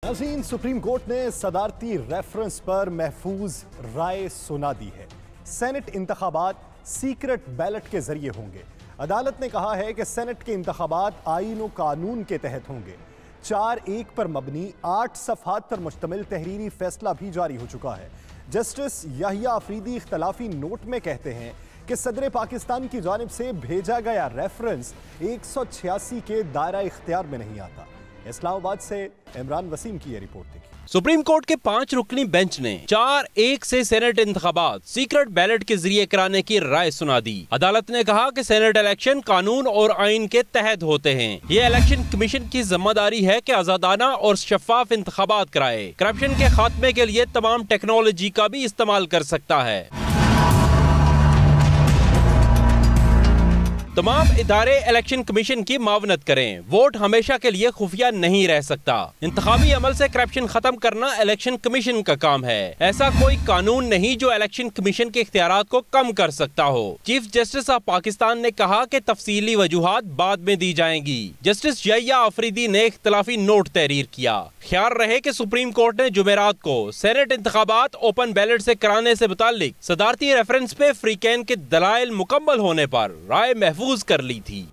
नाज़रीन, supreme court ने सदारती reference पर महफूज राय सुना दी है। सेनेट इंतखाबात सीक्रेट बैलेट के जरिए होंगे। अदालत ने कहा है कि सेनेट के इंतखाबात आईन और कानून के तहत होंगे। 4-1 पर मबनी 8 सफ़हात पर मुश्तमिल तहरीरी फैसला भी जारी हो चुका है। जस्टिस याहिया अफरीदी इख्तलाफी नोट में कहते हैं कि सदर पाकिस्तान की जानिब से भेजा गया रेफरेंस 186 के दायरा इख्तियार में नहीं आता। इस्लामाबाद से इमरान वसीम की यह रिपोर्ट देखिए। सुप्रीम कोर्ट के 5 रुकनी बेंच ने 4-1 से सेनेट इंतखाबात सीक्रेट बैलेट के जरिए कराने की राय सुना दी। अदालत ने कहा कि सेनेट इलेक्शन कानून और आइन के तहत होते हैं। ये इलेक्शन कमीशन की जिम्मेदारी है कि आजादाना और शफाफ इंतखाबात कराए। करप्शन के खात्मे के लिए तमाम टेक्नोलॉजी का भी इस्तेमाल कर सकता है। तमाम इदारे इलेक्शन कमीशन की मावनत करें। वोट हमेशा के लिए खुफिया नहीं रह सकता। इंतखाबी अमल से करप्शन खत्म करना इलेक्शन कमीशन का काम है। ऐसा कोई कानून नहीं जो इलेक्शन कमीशन के इख्तियारात को कम कर सकता हो। चीफ जस्टिस ऑफ पाकिस्तान ने कहा कि तफसीली वजूहात बाद में दी जाएंगी। जस्टिस याहिया अफरीदी ने इख्तलाफी नोट तहरीर किया। ख्याल रहे कि सुप्रीम कोर्ट ने जुमेरात को सेनेट इंतखाबात ओपन बैलेट से कराने से मुताल्लिक सदारती रेफरेंस पे फ्रीकैन के दलाइल मुकम्मल होने पर राय महफूज कर ली थी।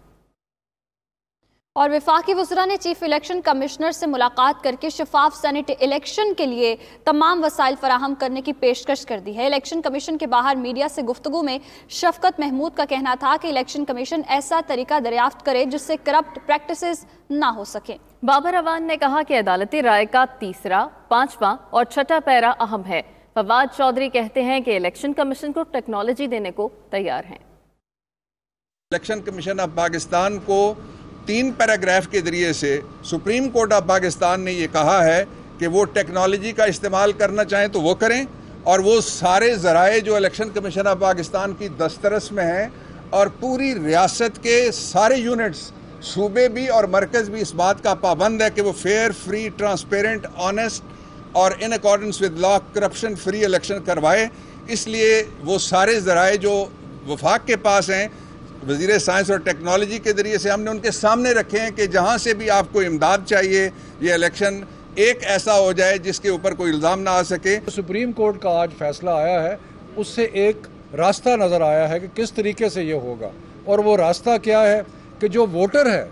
और वफाकी वज़रा ने चीफ इलेक्शन कमिश्नर से मुलाकात करके शफाफ सेनेट इलेक्शन के लिए तमाम वसाइल फराहम करने की पेशकश कर दी है। इलेक्शन कमीशन के बाहर मीडिया से गुफ्तगू में शफकत महमूद का कहना था कि इलेक्शन कमीशन ऐसा तरीका दरियाफ्त करे जिससे करप्ट प्रैक्टिसेस ना हो सके। बाबर अवान ने कहा कि अदालती राय का तीसरा, 5वां और 6ठा पैरा अहम है। फवाद चौधरी कहते हैं कि इलेक्शन कमीशन को टेक्नोलॉजी देने को तैयार हैं। इलेक्शन कमीशन ऑफ पाकिस्तान को 3 पैराग्राफ के जरिए से सुप्रीम कोर्ट ऑफ पाकिस्तान ने ये कहा है कि वो टेक्नोलॉजी का इस्तेमाल करना चाहें तो वो करें, और वो सारे ज़राए जो इलेक्शन कमीशन ऑफ पाकिस्तान की दस्तरस में हैं और पूरी रियासत के सारे यूनिट्स, सूबे भी और मरकज़ भी इस बात का पाबंद है कि वो फेयर, फ्री, ट्रांसपेरेंट, ऑनेस्ट और in accordance with law corruption free election करवाए। इसलिए वो सारे ज़राए जो वफाक के पास हैं वज़ीर साइंस और टेक्नोलॉजी के ज़रिए से हमने उनके सामने रखे हैं कि जहाँ से भी आपको इमदाद चाहिए, ये इलेक्शन एक ऐसा हो जाए जिसके ऊपर कोई इल्ज़ाम ना आ सके। सुप्रीम कोर्ट का आज फैसला आया है, उससे एक रास्ता नज़र आया है कि किस तरीके से ये होगा। और वो रास्ता क्या है कि जो वोटर है,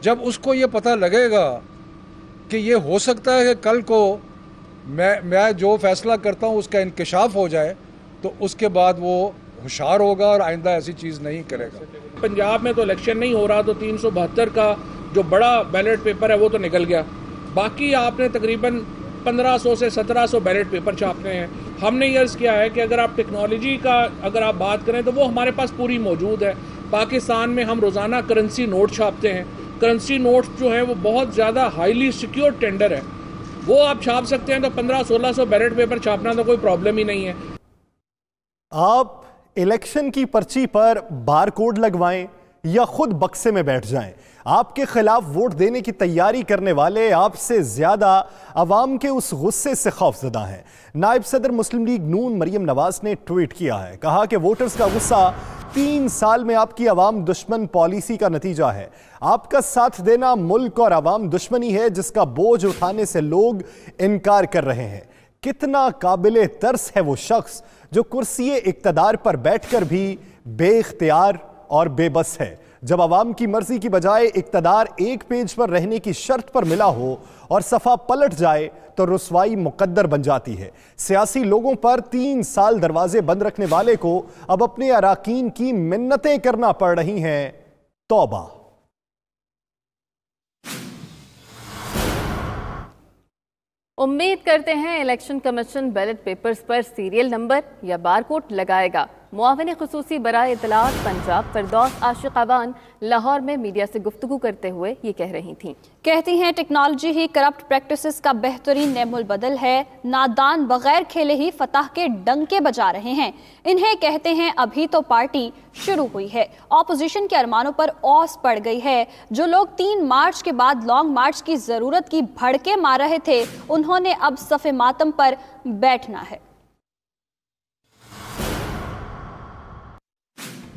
जब उसको ये पता लगेगा कि ये हो सकता है कि कल को मैं जो फैसला करता हूँ उसका इंकशाफ हो जाए, तो उसके बाद वो होशियार होगा और आइंदा ऐसी चीज़ नहीं करेगा। पंजाब में तो इलेक्शन नहीं हो रहा, तो 372 का जो बड़ा बैलेट पेपर है वो तो निकल गया। बाकी आपने तकरीबन 1500 से 1700 बैलेट पेपर छापने हैं। हमने ये अर्ज़ किया है कि अगर आप टेक्नोलॉजी का अगर आप बात करें तो वो हमारे पास पूरी मौजूद है। पाकिस्तान में हम रोज़ाना करेंसी नोट छापते हैं। करेंसी नोट जो है वो बहुत ज़्यादा हाईली सिक्योर टेंडर है, वो आप छाप सकते हैं। तो 1500-1600 बैलेट पेपर छापना तो कोई प्रॉब्लम ही नहीं है। आप इलेक्शन की पर्ची पर बार कोड लगवाएं या खुद बक्से में बैठ जाएं, आपके खिलाफ वोट देने की तैयारी करने वाले आपसे ज्यादा अवाम के उस गुस्से से खौफजदा हैं। नायब सदर मुस्लिम लीग नून मरियम नवाज ने ट्वीट किया है, कहा कि वोटर्स का गुस्सा 3 साल में आपकी अवाम दुश्मन पॉलिसी का नतीजा है। आपका साथ देना मुल्क और अवाम दुश्मनी है जिसका बोझ उठाने से लोग इनकार कर रहे हैं। कितना काबिले तरस है वो शख्स जो कुर्सी इक्तदार पर बैठकर भी बेइख्तियार और बेबस है। जब अवाम की मर्जी की बजाय इक्तदार एक पेज पर रहने की शर्त पर मिला हो और सफ़ा पलट जाए तो रुसवाई मुकद्दर बन जाती है। सियासी लोगों पर 3 साल दरवाजे बंद रखने वाले को अब अपने अराकीन की मिन्नतें करना पड़ रही हैं। तौबा। उम्मीद करते हैं इलेक्शन कमीशन बैलेट पेपर्स पर सीरियल नंबर या बारकोड लगाएगा। मुआविन खुसूसी बराए इत्तलात पंजाब फिरदौस आशिक अवान लाहौर में मीडिया से गुफ्तगू करते हुए ये कह रही थीं। कहती हैं टेक्नोलॉजी ही करप्ट प्रैक्टिसेस का बेहतरीन नेमुल बदल है। नादान बगैर खेले ही फतह के डंके बजा रहे हैं। इन्हें कहते हैं अभी तो पार्टी शुरू हुई है। ऑपोजिशन के अरमानों पर औस पड़ गई है। जो लोग 3 मार्च के बाद लॉन्ग मार्च की जरूरत की भड़के मार रहे थे, उन्होंने अब सफ़े मातम पर बैठना है।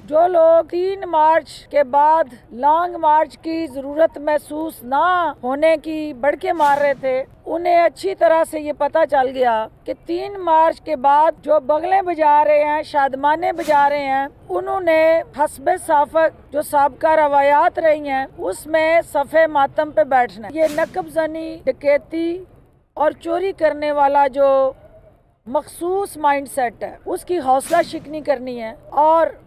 जो लोग 3 मार्च के बाद लॉन्ग मार्च की जरूरत महसूस ना होने की बड़के मार रहे थे, उन्हें अच्छी तरह से ये पता चल गया कि 3 मार्च के बाद जो बगलें बजा रहे हैं, शादमाने बजा रहे हैं, उन्होंने हस्बे साफक जो साबका रवायात रही हैं उसमें सफ़े मातम पे बैठना। ये नकबजनी, डकैती और चोरी करने वाला जो मखसूस माइंडसेट है उसकी हौसला शिकनी करनी है और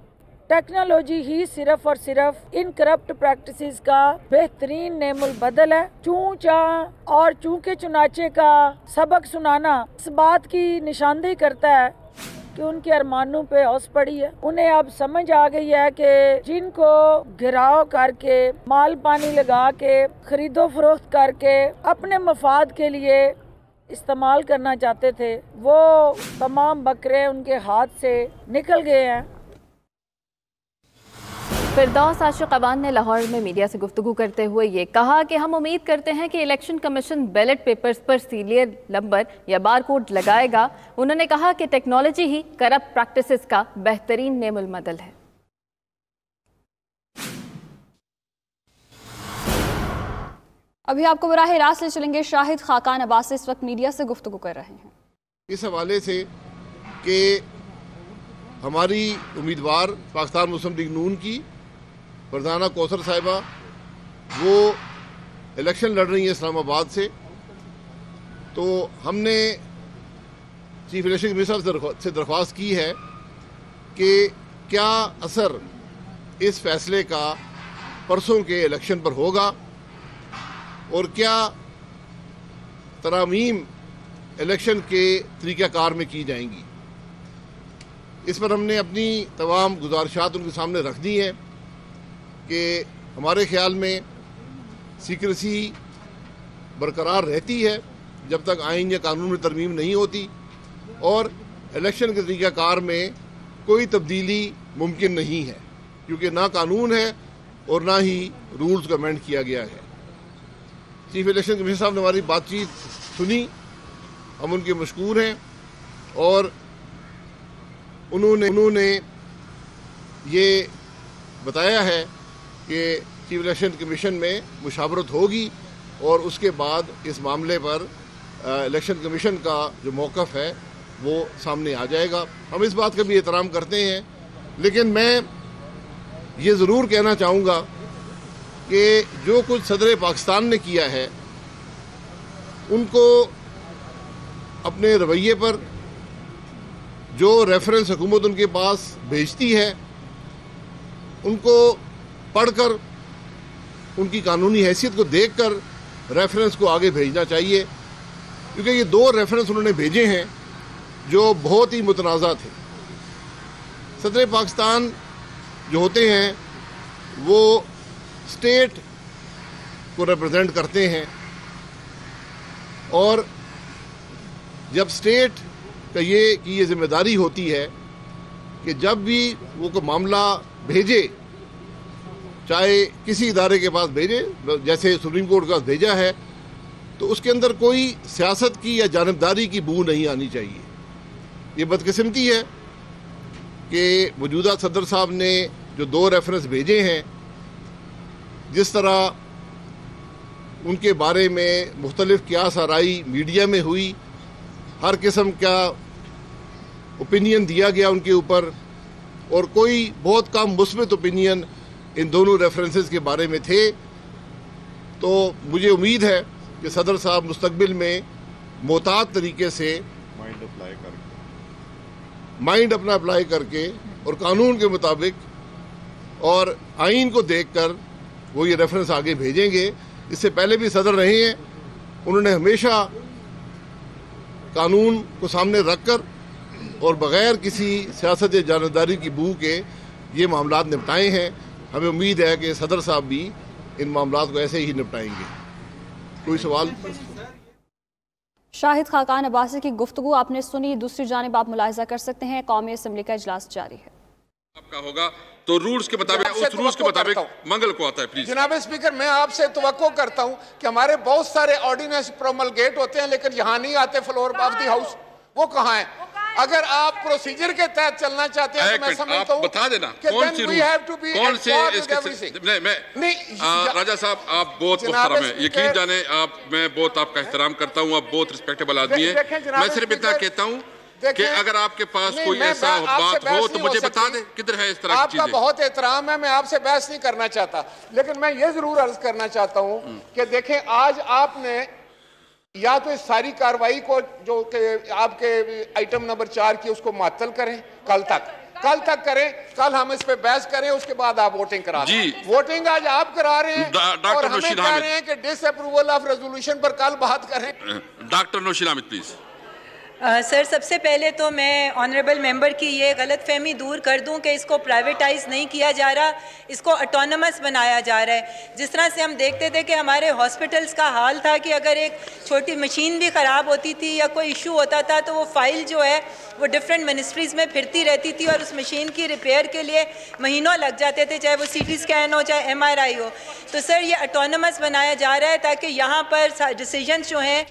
टेक्नोलॉजी ही सिर्फ और सिर्फ इन करप्ट प्रैक्टिसेस का बेहतरीन नेमुल बदल है। चूं चां और चूंके चुनाचे का सबक सुनाना इस बात की निशानदेही करता है कि उनके अरमानों पे औस पड़ी है। उन्हें अब समझ आ गई है कि जिनको घिराव करके, माल पानी लगा के, खरीदो फरोख्त करके अपने मफाद के लिए इस्तेमाल करना चाहते थे, वो तमाम बकरे उनके हाथ से निकल गए हैं। फिरदौस आशिक अवान ने लाहौर में मीडिया से गुफ्तगू करते हुए ये कहा कि हम उम्मीद करते हैं कि इलेक्शन कमीशन बैलेट पेपर्स पर सीरियल नंबर या बार कोड लगाएगा। उन्होंने कहा कि टेक्नोलॉजी ही करप्ट प्रैक्टिसेस का बेहतरीन नेमुल बदल है। अभी आपको बराह रास्त ले चलेंगे। शाहिद खाकान अब्बास इस वक्त मीडिया से गुफ्तगू कर रहे हैं इस हवाले से कि हमारी उम्मीदवार पाकिस्तान मुस्लिम लीग नून की फरजाना कौसर साहिबा वो इलेक्शन लड़ रही हैं इस्लामाबाद से, तो हमने चीफ इलेक्शन कमीशनर से दरख्वास्त की है कि क्या असर इस फैसले का परसों के इलेक्शन पर होगा और क्या तरामीम इलेक्शन के तरीक़ाकार में की जाएंगी। इस पर हमने अपनी तमाम गुजारिशात उनके सामने रख दी हैं कि हमारे ख्याल में सीक्रेसी बरकरार रहती है जब तक आइन या कानून में तरमीम नहीं होती और इलेक्शन के तरीक़ाकार में कोई तब्दीली मुमकिन नहीं है, क्योंकि ना कानून है और ना ही रूल्स को अमेंड किया गया है। चीफ इलेक्शन कमीशनर साहब ने हमारी बातचीत सुनी, हम उनके मशकूर हैं और उन्होंने ये बताया है कि चीफ इलेक्शन कमीशन में मुशावरत होगी और उसके बाद इस मामले पर इलेक्शन कमीशन का जो मौक़िफ़ है वो सामने आ जाएगा। हम इस बात का भी एहतराम करते हैं, लेकिन मैं ये ज़रूर कहना चाहूँगा कि जो कुछ सदर पाकिस्तान ने किया है उनको अपने रवैये पर जो रेफरेंस हुकूमत उनके पास भेजती है उनको पढ़कर उनकी कानूनी हैसियत को देखकर रेफरेंस को आगे भेजना चाहिए, क्योंकि ये 2 रेफरेंस उन्होंने भेजे हैं जो बहुत ही मुतनाज़ा थे। सदर पाकिस्तान जो होते हैं वो स्टेट को रिप्रेजेंट करते हैं और जब स्टेट का ये जिम्मेदारी होती है कि जब भी वो कोई मामला भेजे, चाहे किसी इदारे के पास भेजे, जैसे सुप्रीम कोर्ट के पास भेजा है, तो उसके अंदर कोई सियासत की या जानिबदारी की बू नहीं आनी चाहिए। ये बदकिस्मती है कि मौजूदा सदर साहब ने जो 2 रेफरेंस भेजे हैं, जिस तरह उनके बारे में मुख्तलिफ क़ियास आराई मीडिया में हुई, हर किस्म का ओपिनियन दिया गया उनके ऊपर और कोई बहुत कम मुस्बित ओपिनियन इन दोनों रेफरेंसेस के बारे में थे, तो मुझे उम्मीद है कि सदर साहब मुस्तकबिल में मोहतात तरीके से माइंड अपना अप्लाई करके और कानून के मुताबिक और आइन को देखकर वो ये रेफरेंस आगे भेजेंगे। इससे पहले भी सदर रहे हैं, उन्होंने हमेशा कानून को सामने रखकर और बग़ैर किसी सियासत या जानबदारी की बू के ये मामलात निपटाए हैं। हमें उम्मीद है कि सदर साहब भी इन मामलात को ऐसे ही निपटाएंगे। कोई सवाल? शाहिद खाकान अब्बासी की गुफ्तगू आपने सुनी। दूसरी जानिब आप मुलाहिजा कर सकते हैं कौमी असम्बली का इजलास जारी है। आपका होगा तो रूल्स के मुताबिक, उस रूल्स के मुताबिक मंगल को आता है। प्लीज जनाब स्पीकर, मैं आपसे तवक्को करता हूं कि हमारे बहुत सारे ऑर्डिनेंस प्रोमलगेट होते हैं लेकिन यहाँ नहीं आते फ्लोर ऑफ द हाउस। वो कहाँ है? अगर आप प्रोसीजर के तहत चलना चाहते हैं तो मैं समझता हूं बता देना कौन से राजा साहब, आप बहुत मुहतरम हैं, यकीन जाने आप, मैं बहुत आपका एहतराम करता हूं, आप बहुत रिस्पेक्टेबल आदमी है। मैं सिर्फ इतना कहता हूं कि अगर आपके पास कोई ऐसा बात हो तो मुझे बता दें किधर है इस तरह की चीजें। आपका बहुत एहतराम है, मैं आपसे बहस नहीं करना चाहता, लेकिन मैं ये जरूर अर्ज करना चाहता हूं कि देखें, आज आपने या तो इस सारी कार्रवाई को जो कि आपके आइटम नंबर 4 की उसको मुअत्तल करें, कल तक करें, कल हम इस पे बहस करें, उसके बाद आप वोटिंग करा दें। वोटिंग आज आप करा रहे हैं और हमें कह रहे हैं कि डिसअप्रूवल ऑफ रेजोल्यूशन पर कल बात करें। Doctor Nausheen Hamid please. Sir, सबसे पहले तो मैं ऑनरेबल मेंबर की ये गलतफहमी दूर कर दूं कि इसको प्राइवेटाइज नहीं किया जा रहा, इसको ऑटोनमस बनाया जा रहा है। जिस तरह से हम देखते थे कि हमारे हॉस्पिटल्स का हाल था कि अगर एक छोटी मशीन भी ख़राब होती थी या कोई इशू होता था तो वो फाइल जो है वो डिफरेंट मिनिस्ट्रीज़ में फिरती रहती थी और उस मशीन की रिपेयर के लिए महीनों लग जाते थे, चाहे वो CT स्कैन हो चाहे MRI हो। तो सर, ये ऑटोनमस बनाया जा रहा है ताकि यहाँ पर डिसीजन जो हैं।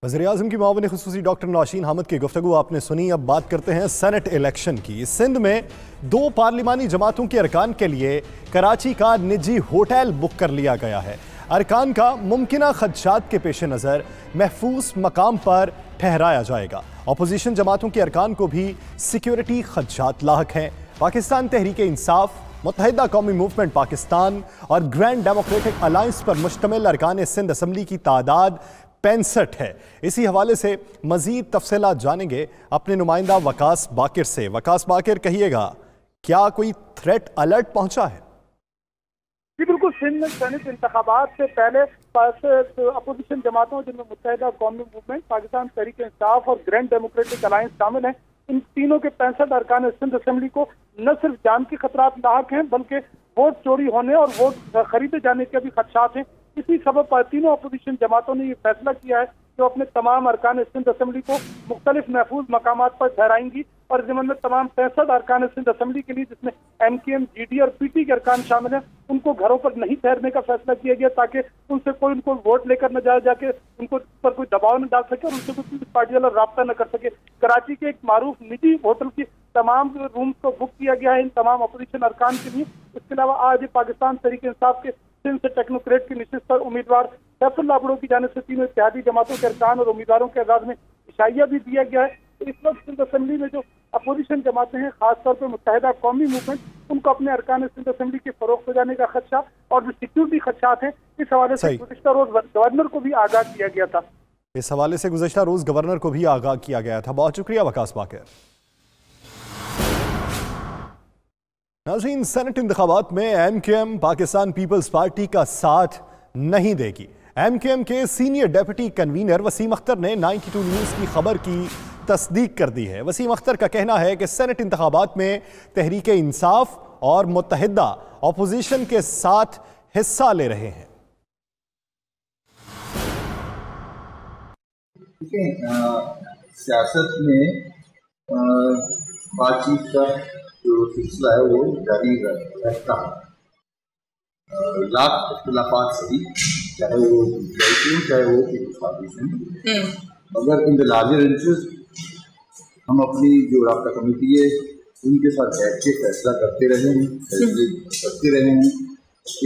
वज़ीर-ए-आज़म की मुआविन ख़ुसूसी डॉक्टर नौशीन हामिद की गुफ्तगू आपने सुनी। अब बात करते हैं सेनेट इलेक्शन की। सिंध में 2 पार्लिमानी जमातों के अरकान के लिए कराची का निजी होटल बुक कर लिया गया है। अरकान का मुमकिना खदशात के पेश नज़र महफूज मकाम पर ठहराया जाएगा। अपोजिशन जमातों के अरकान को भी सिक्योरिटी खदशात लाहक हैं। पाकिस्तान तहरीक इंसाफ, मुत्तहिदा कौमी मूवमेंट पाकिस्तान और ग्रैंड डेमोक्रेटिक अलायंस पर मुश्तमिल अरकान सिंध असम्बली की तादाद 65 है। इसी हवाले से मजीद तफसीलात जानेंगे अपने नुमाइंदा वकास बाकिर से। वकास बाकिर, कहिएगा, क्या कोई थ्रेट अलर्ट पहुंचा है? जी बिल्कुल, सिंध में सेनेट इंतखाबात से पहले अपोजिशन जमातों जिनमें मुत्तहिदा कौमी मूवमेंट पाकिस्तान तहरीक इंसाफ और ग्रैंड डेमोक्रेटिक अलायंस शामिल हैं, इन तीनों के 65 अरकान सिंध असम्बली को न सिर्फ जान के खतरात लाहक हैं बल्कि वोट चोरी होने और वोट खरीदे जाने के भी खदशात हैं। इसी सबब तीनों अपोजिशन जमातों ने ये फैसला किया है कि अपने तमाम अरकान सिंध असम्बली को मुख्तलिफ महफूज मकामात पर ठहराएंगी और जिम्मन में तमाम 65 अरकान सिंध असम्बली के लिए, जिसमें MKM, GD और PT के अरकान शामिल हैं, उनको घरों पर नहीं ठहरने का फैसला किया गया ताकि उनसे कोई उनको वोट लेकर न जाके उनको पर कोई दबाव न डाल सके और उनसे कोई पार्टी वाला राब्ता न कर सके। कराची के एक मारूफ निजी होटल की तमाम रूम्स को बुक किया गया है इन तमाम अपोजिशन अरकान के लिए। इसके अलावा आज पाकिस्तान तहरीक इंसाफ के सिंध से टेक्नोक्रेट की निशिस्त पर उम्मीदवार सैफुल्लाह बुड़ो की जानिब से तीनों इत्तेहादी जमातों के अरकान और उम्मीदवारों के एजाज में इशाइया भी दिया गया है। तो इस वक्त सिंध असम्बली में जो अपोजिशन जमातें हैं, खासतौर पर मुत्तहिदा कौमी मूवमेंट, उनको अपने अरकान सिंध असम्बली के फरोख्त हो जाने का खदशा और जो सिक्योरिटी खदशात हैं, इस हवाले से गुज़िश्ता रोज गवर्नर को भी आगाह किया गया था। इस हवाले से गुज़िश्ता रोज गवर्नर को भी आगाह किया गया था। बहुत शुक्रिया वकास बाकिर। नाज़रीन, सेनेट इंतखाबात में MKM पाकिस्तान पीपल्स पार्टी का साथ नहीं देगी। MKM के senior deputy convener Waseem Akhtar ने 92 न्यूज़ की खबर की तस्दीक कर दी है। वसीम अख्तर का कहना है कि सेनेट इंतखाबात में तहरीक इंसाफ और मुत्तहिदा अपोजिशन के साथ हिस्सा ले रहे हैं। सियासत में बातचीत का जो सिलसिला है वो जारी रहता है। लाख इख्तिलाफात सही, चाहे वो चाहे वो अपोजिशन, मगर इन द लार्जर इंटरेस्ट हम अपनी जो राब्ता कमेटी है उनके साथ बैठ के फैसला करते रहे हैं।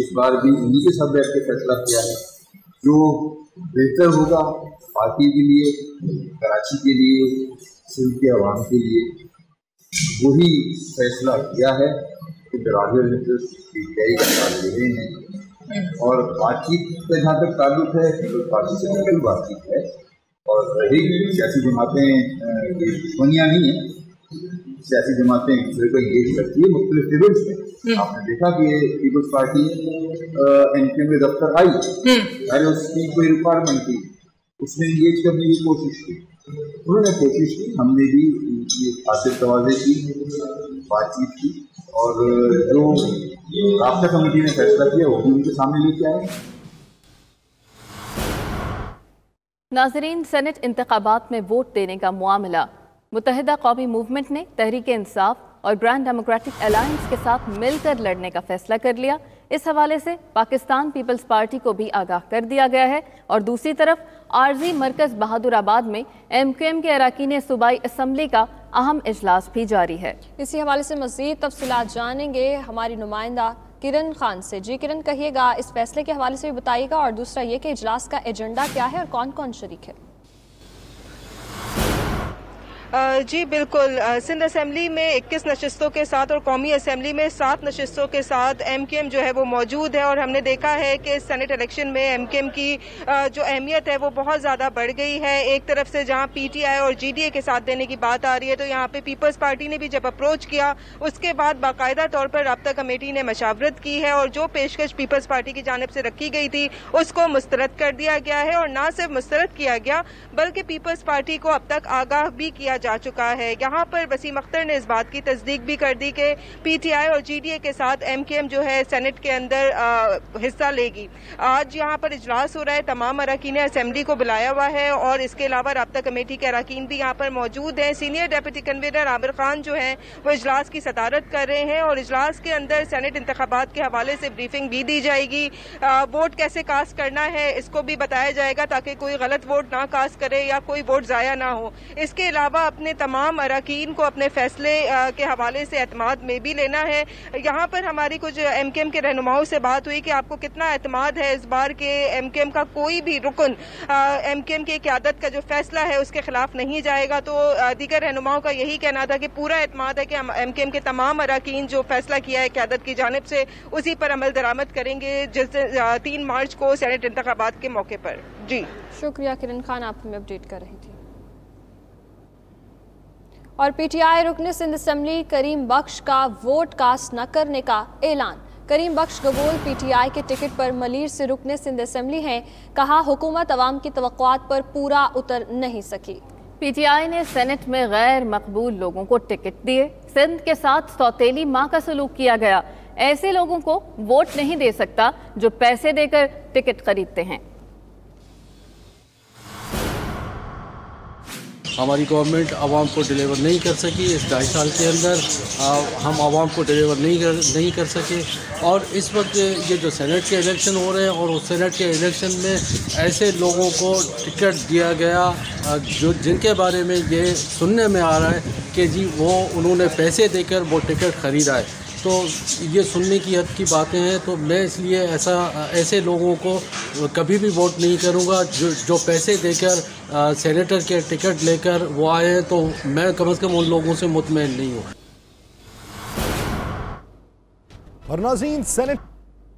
इस बार भी उन्हीं के साथ बैठ के फैसला किया है जो बेहतर होगा पार्टी के लिए, कराची के लिए, सिंध के अवाम के लिए, वही फैसला किया है कि लार्जर इंटरेस्ट PTI का साथ ले रहे हैं। और बातचीत का जहाँ तक ताल्लुक है, पीपल्स पार्टी से बिल्कुल बातचीत है और रहेगी। सियासी जमातें दुश्मनियाँ नहीं है, सियासी जमातें एक दूसरे को एंगेज करती है मुख्तलिफ लेवल्स में। आपने देखा कि पीपल्स पार्टी MKM में दफ्तर आई, पहले उसकी कोई रिक्वायरमेंट थी, उसने एंगेज करने की कोशिश की, उन्होंने कोशिश की, हमने भी खातिर तवाज़े की, बातचीत की और जो राब्ता कमेटी ने फैसला किया वो भी उनके सामने लेके आए। नाज़रीन, सेनेट इंतखाबात में वोट देने का मामला मुत्तहिदा कौमी मूवमेंट ने तहरीक इंसाफ और ग्रैंड डेमोक्रेटिक अलायंस के साथ मिलकर लड़ने का फैसला कर लिया। इस हवाले से पाकिस्तान पीपल्स पार्टी को भी आगाह कर दिया गया है। और दूसरी तरफ आरजी मरकज़ बहादुराबाद में MQM के अरकान सूबाई असम्बली का अहम इजलास भी जारी है। इसी हवाले से मज़ीद तफसीलात जानेंगे हमारी नुमाइंदा किरण खान से। जी किरण, कहिएगा, इस फैसले के हवाले से भी बताइएगा, और दूसरा ये कि इजलास का एजेंडा क्या है और कौन कौन शरीक है। जी बिल्कुल, सिंध असम्बली में 21 नशिस्तों के साथ और कौमी असम्बली में 7 नशिस्तों के साथ MQM जो है वो मौजूद है। और हमने देखा है कि सेनेट इलेक्शन में MQM की जो अहमियत है वो बहुत ज़्यादा बढ़ गई है। एक तरफ से जहां PTI और GDA के साथ देने की बात आ रही है, तो यहाँ पे पीपल्स पार्टी ने भी जब अप्रोच किया उसके बाद बाकायदा तौर पर राब्ता कमेटी ने मशावरत की है और जो पेशकश पीपल्स पार्टी की जानिब से रखी गई थी उसको मुस्तरद कर दिया गया है। और ना सिर्फ मुस्तरद किया गया बल्कि पीपल्स पार्टी को अब तक आगाह भी किया जा चुका है। यहाँ पर वसीम अख्तर ने इस बात की तस्दीक भी कर दी कि PTI और GDA के साथ MQM जो है सेनेट के अंदर हिस्सा लेगी। आज यहाँ पर इजलास हो रहा है, तमाम अरकान असेंबली को बुलाया हुआ है और इसके अलावा राब्ता कमेटी के अरकान भी यहाँ पर मौजूद हैं। Senior deputy convener Aamir Khan जो है वो इजलास की सदारत कर रहे हैं और इजलास के अंदर सेनेट इंतखाबात के हवाले से ब्रीफिंग भी दी जाएगी। वोट कैसे कास्ट करना है इसको भी बताया जाएगा ताकि कोई गलत वोट ना कास्ट करे या कोई वोट ज़ाया ना हो। इसके अलावा अपने तमाम अरकान को अपने फैसले के हवाले से एतमाद में भी लेना है। यहाँ पर हमारी कुछ MQM के रहनुमाओं से बात हुई कि आपको कितना एतमाद है इस बार के MQM का कोई भी रुकन MQM की क़यादत का जो फैसला है उसके खिलाफ नहीं जाएगा। तो दीगर रहनुमाओं का यही कहना था कि पूरा एतमाद है कि हम MQM के तमाम अरकान जो फैसला किया है क़यादत की जानिब से उसी पर अमल दरामद करेंगे जिस 3 मार्च को सेनेट इंतखाबात के मौके पर। जी शुक्रिया किरण खान, आप हमें अपडेट कर रही थी। और PTI रुकन सिंध असम्बली करीम बख्श का वोट कास्ट न करने का ऐलान। करीम बख्श गबोल PTI के टिकट पर मलीर से रुकन सिंध असम्बली हैं। कहा, हुकूमत अवाम की तवक्कुआत पर पूरा उतर नहीं सकी। PTI ने सेनेट में गैर मकबूल लोगों को टिकट दिए। सिंध के साथ सौतेली माँ का सलूक किया गया। ऐसे लोगों को वोट नहीं दे सकता जो पैसे देकर टिकट खरीदते हैं। हमारी गवर्नमेंट आवाम को डिलीवर नहीं कर सकी इस 2.5 साल के अंदर। हम आवाम को डिलीवर नहीं कर सके। और इस वक्त ये जो सेनेट के इलेक्शन हो रहे हैं और उस सेनेट के इलेक्शन में ऐसे लोगों को टिकट दिया गया जो जिनके बारे में ये सुनने में आ रहा है कि जी वो उन्होंने पैसे देकर वो टिकट ख़रीदा है। तो ये सुनने की हद की बातें हैं। तो मैं इसलिए ऐसे लोगों को कभी भी वोट नहीं करूंगा जो पैसे देकर सेनेटर के टिकट लेकर वो आए हैं। तो मैं कम से कम उन लोगों से मुतमईन नहीं हूँ। और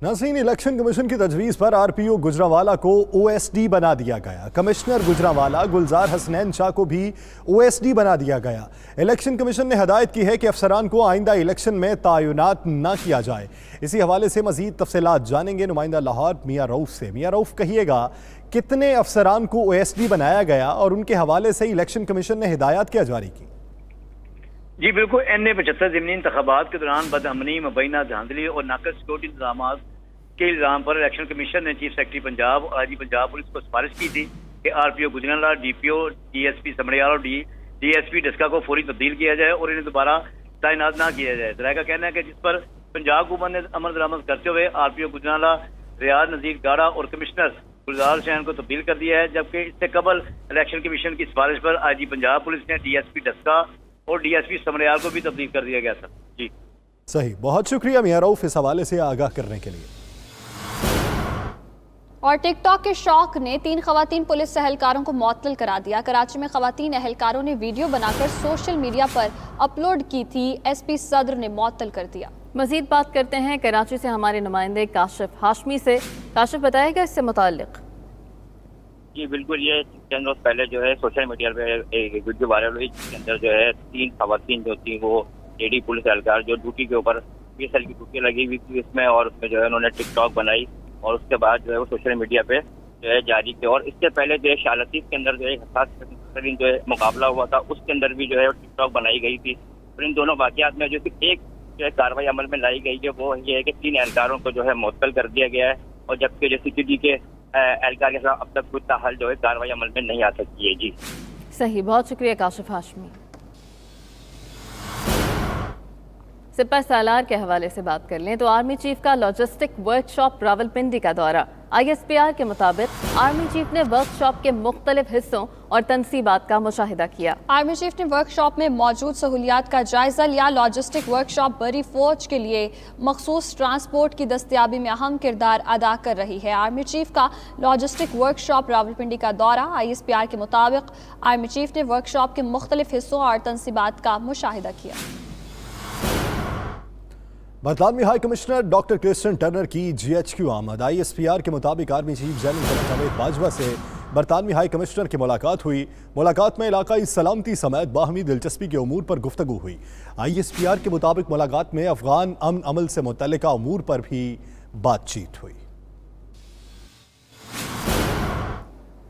नाज़रीन, इलेक्शन कमीशन की तजवीज़ पर RPO गुजरांवाला को OSD बना दिया गया। कमिश्नर गुजरांवाला गुलजार हसनैन शाह को भी OSD बना दिया गया। इलेक्शन कमीशन ने हदायत की है कि अफसरान को आइंदा इलेक्शन में तयनात न किया जाए। इसी हवाले से मज़ीद तफसीलात जानेंगे नुमाइंदा लाहौर मियाँ रऊफ से। मियाँ रऊफ, कहिएगा, कितने अफसरान को OSD बनाया गया और उनके हवाले से इलेक्शन कमीशन ने हिदायत क्या जारी की? जी बिल्कुल, NA-75 ज़िमनी इंतखाबात के दौरान बदअमनी, मुबैना धांधली और नाक़िस सिक्योरिटी इंतजाम के इल्ज़ाम पर इलेक्शन कमीशन ने चीफ सेक्रेटरी पंजाब और आईजी पंजाब पुलिस को सिफारिश की थी कि RPO गुजरांवाला, DPO, DSP समड़ियाल और DSP डस्का को फौरी तब्दील किया जाए और इन्हें दोबारा तैनात ना किया जाए। जराये का कहना है कि जिस पर पंजाब हुकूमत ने अमल दरामद करते हुए RPO गुजरांवाला, रियाज नज़ीर गाड़ा और कमिश्नर गुलजार हुसैन को तब्दील कर दिया है। जबकि इससे कबल इलेक्शन कमीशन की सिफारिश पर आईजी पंजाब पुलिस ने DSP डस्का और DSP समड़ियाल को भी तब्दील कर दिया गया था। जी सही, बहुत शुक्रिया मियाँ रऊफ इस हवाले से आगाह करने के लिए। और टिकटॉक के शौक ने 3 खवातीन पुलिस एहलकारों को मुअत्तल करा दिया। कराची में खवातीन एहलकारों ने वीडियो बनाकर सोशल मीडिया पर अपलोड की थी। SP सदर ने मुअत्तल कर दिया। मजीद बात करते हैं कराची से हमारे नुमाइंदे काशिफ हाशमी से। काशिफ, बताएगा इससे मुताल्लिक? जी बिल्कुल, ये चंद रोज पहले जो है सोशल मीडिया पे एक वीडियो वायरल हुई जिसके अंदर जो है 3 खवातीन जो थी वो लेडी पुलिस एहलकार जो ड्यूटी के ऊपर PSL की ड्यूटी लगी हुई थी उसमें, और उसमें जो है उन्होंने टिकटॉक बनाई और उसके बाद जो है वो सोशल मीडिया पे जो है जारी किया। और इससे पहले जो है शालतीफ के अंदर जो है हसास जो है मुकाबला हुआ था उसके अंदर भी जो है टिकटॉक बनाई गई थी। और इन दोनों वाकयात में जो एक जो है कार्रवाई अमल में लाई गई है वो ये है कि 3 एहलकारों को जो है मुअत्तल कर दिया गया है। और जबकि जो CCD के एहलकार के साथ अब तक कोई ताहल जो है कार्रवाई अमल में नहीं आ सकती है। जी सही, बहुत शुक्रिया काशिफ हाशमी। सिपा सालार के हवाले से बात कर लें तो आर्मी चीफ का लॉजिस्टिक वर्कशॉप रावलपिंडी का दौरा। ISPR के मुताबिक आर्मी चीफ ने वर्कशॉप के मुख्तलिफ हिस्सों और तनसीबात का मुशाहिदा किया। आर्मी चीफ ने वर्कशॉप में मौजूद सहूलियात का जायजा लिया। लॉजिस्टिक वर्कशॉप बड़ी फौज के लिए मखसूस ट्रांसपोर्ट की दस्तयाबी में अहम किरदार अदा कर रही है। आर्मी चीफ का लॉजिस्टिक वर्कशॉप रावलपिंडी का दौरा। ISPR के मुताबिक आर्मी चीफ ने वर्कशॉप के मुख्तलिफ हिस्सों और तनसीबात का मुशाहिदा किया। बरतानवी high commissioner doctor Christian Turner की GHQ आमद। ISPR के मुताबिक army chief general Javed Bajwa से बरतानवी हाई कमिश्नर की मुलाकात हुई। मुलाकात में इलाकाई सलामती समेत बाहमी दिलचस्पी के उमूर पर गुफ्तगू हुई। ISPR के मुताबिक मुलाकात में अफगान अमन अमल से मुतल्लिका उमूर पर भी बातचीत हुई।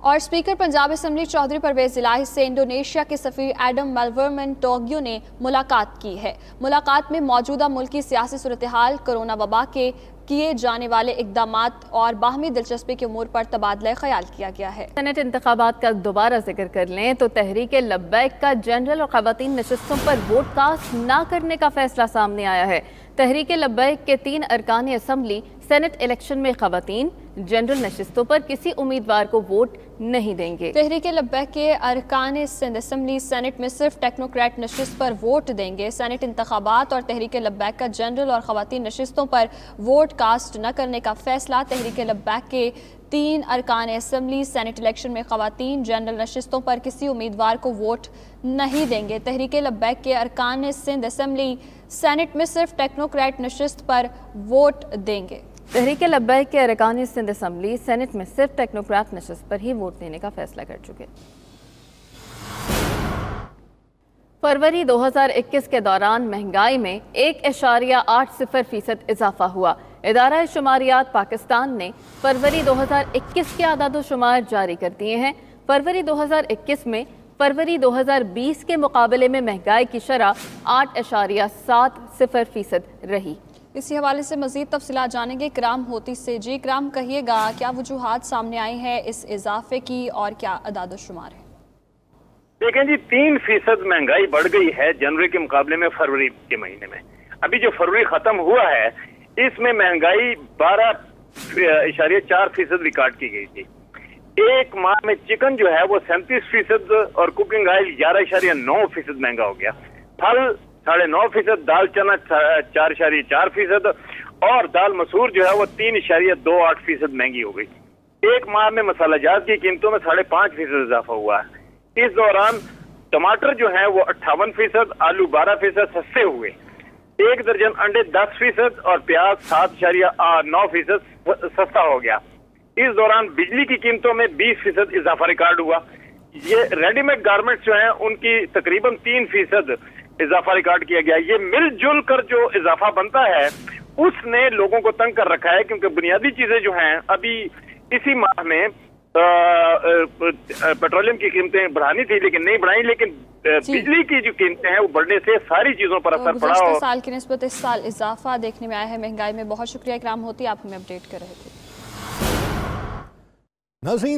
और स्पीकर पंजाब असम्बली चौधरी परवेज इलाही से इंडोनेशिया के सफीर एडम मेलवर्मन टोग्यो ने मुलाकात की है। मुलाकात में मौजूदा मुल्की सियासी सूरत हाल, कोरोना वबा के किए जाने वाले इकदामात और बाहमी दिलचस्पी के उमूर पर तबादला ख्याल किया गया है। सेनेट इंतखाबात का दोबारा जिक्र कर लें तो तहरीक लब्बैक का जनरल और खवातीन नशिस्तों पर वोट कास्ट न करने का फैसला सामने आया है। तहरीक लब्बैक के 3 अरकान असम्बली सेनेट इलेक्शन में खवातीन जनरल नशिस्तों पर किसी उम्मीदवार को वोट नहीं देंगे। तहरीक लब्बैक के अरकान सिंध असम्बली सेनेट में सिर्फ टेक्नोक्रेट नशिस्त पर वोट देंगे। सेनेट इंतखाबात और तहरीक लब्बैक का जनरल और खवातीन नशिस्तों पर वोट कास्ट न करने का फैसला। तहरीक लब्बैक के 3 अरकान असम्बली सेनेट इलेक्शन में खवातीन जनरल नशिस्तों पर किसी उम्मीदवार को वोट नहीं देंगे। तहरीक लब्बैक के अरकान सिंध असम्बली सेनेट में सिर्फ टेक्नोक्रेट नशिस्त पर वोट देंगे। तहरीक लब्बैक के अरकान सिंध असम्बली सेनेट में सिर्फ टेक्नोक्रेट नशिस्त पर ही वोट देने का फैसला कर चुके। फरवरी 2021 के दौरान महंगाई में 1.80% इजाफा हुआ। इदारा शुमारियात पाकिस्तान ने फरवरी 2021 के आदाद-ओ-शुमार जारी कर दिए हैं। फरवरी 2021 में फरवरी 2020 के मुकाबले में महंगाई की शरह 8.70% रही। इसी हवाले से मजीद तफसीलात जानेंगे कराम होती से। जी कराम, कहिएगा क्या वजूहात सामने आई हैं इस इजाफे की और क्या आदाद-ओ-शुमार है? देखें जी, 3% महंगाई बढ़ गई है जनवरी के मुकाबले में फरवरी के महीने में। अभी जो फरवरी खत्म हुआ है इसमें महंगाई 12.4% रिकॉर्ड की गई थी। एक माह में चिकन जो है वो 37% और कुकिंग ऑयल 11.9% महंगा हो गया। फल 9.5%, दाल चना 4.4% और दाल मसूर जो है वो 3.28% महंगी हो गई। एक माह में मसालाजात की कीमतों में 5.5% इजाफा हुआ है। इस दौरान टमाटर जो है वो 58%, आलू 12% सस्ते हुए। 1 दर्जन अंडे 10% और प्याज 7.9% सस्ता हो गया। इस दौरान बिजली की कीमतों में 20% इजाफा रिकॉर्ड हुआ। ये रेडीमेड गारमेंट्स जो हैं उनकी तकरीबन 3% इजाफा रिकॉर्ड किया गया। ये मिलजुल कर जो इजाफा बनता है उसने लोगों को तंग कर रखा है, क्योंकि बुनियादी चीजें जो हैं अभी इसी माह में पेट्रोलियम की कीमतें बढ़ानी थी लेकिन नहीं बढ़ाई, लेकिन बिजली की जो कीमतें हैं वो बढ़ने से सारी चीजों पर असर पड़ा। गुज़श्ता साल की निस्बत इस साल इजाफा देखने में आया है महंगाई में। बहुत शुक्रिया इकराम होती, आप हमें अपडेट कर रहे थे। नाज़रीन,